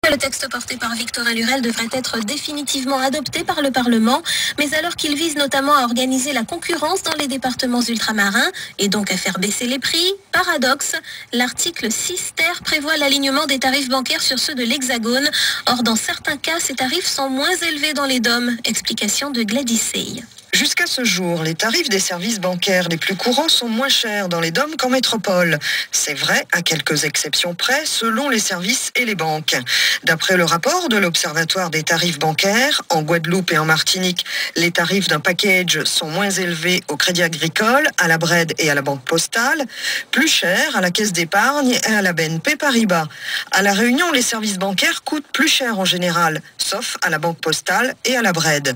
Le texte porté par Victorin Lurel devrait être définitivement adopté par le Parlement, mais alors qu'il vise notamment à organiser la concurrence dans les départements ultramarins et donc à faire baisser les prix, paradoxe, l'article 6 ter prévoit l'alignement des tarifs bancaires sur ceux de l'Hexagone. Or, dans certains cas, ces tarifs sont moins élevés dans les DOM. Explication de Gladys Sey. Jusqu'à ce jour, les tarifs des services bancaires les plus courants sont moins chers dans les DOM qu'en métropole. C'est vrai, à quelques exceptions près, selon les services et les banques. D'après le rapport de l'Observatoire des tarifs bancaires, en Guadeloupe et en Martinique, les tarifs d'un package sont moins élevés au Crédit Agricole, à la BRED et à la Banque Postale, plus chers à la Caisse d'Épargne et à la BNP Paribas. À La Réunion, les services bancaires coûtent plus cher en général, sauf à la Banque Postale et à la BRED.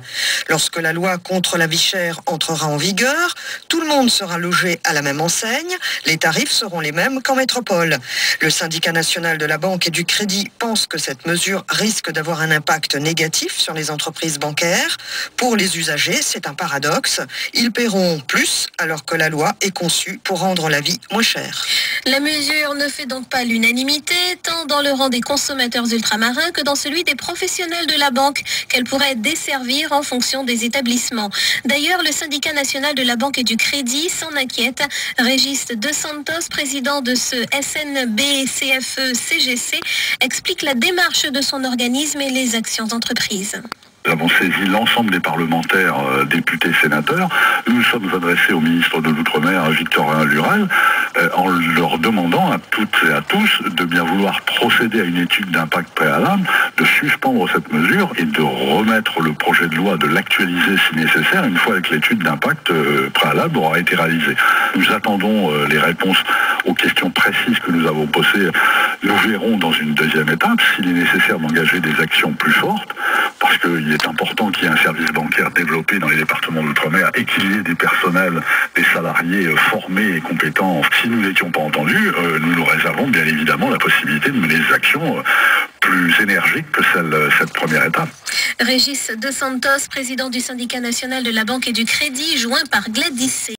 Lorsque la loi contre la vie chère entrera en vigueur, tout le monde sera logé à la même enseigne, les tarifs seront les mêmes qu'en métropole. Le syndicat national de la banque et du crédit pense que cette mesure risque d'avoir un impact négatif sur les entreprises bancaires. Pour les usagers, c'est un paradoxe. Ils paieront plus alors que la loi est conçue pour rendre la vie moins chère. La mesure ne fait donc pas l'unanimité, tant dans le rang des consommateurs ultramarins que dans celui des professionnels de la banque, qu'elle pourrait desservir en fonction des établissements. D'ailleurs, le syndicat national de la banque et du crédit s'en inquiète. Régis De Santos, président de ce SNB-CFE-CGC, explique la démarche de son organisme et les actions d'entreprise. Nous avons saisi l'ensemble des parlementaires, députés, sénateurs. Nous nous sommes adressés au ministre de l'Outre-mer, Victorin Lurel, en leur demandant à toutes et à tous de bien vouloir procéder à une étude d'impact préalable, de suspendre cette mesure et de remettre le projet de loi, de l'actualiser si nécessaire, une fois que l'étude d'impact préalable aura été réalisée. Nous attendons les réponses aux questions précises que nous avons posées. Nous verrons dans une deuxième étape s'il est nécessaire d'engager des actions plus fortes, parce qu'il est important qu'il y ait un service bancaire développé dans les départements d'outre-mer et qu'il y ait des personnels, des salariés formés et compétents. Si nous n'étions pas entendus, nous nous réservons bien évidemment la possibilité de mener des actions plus énergiques que cette première étape. Régis De Santos, président du syndicat national de la banque et du crédit, joint par Gladys Sey.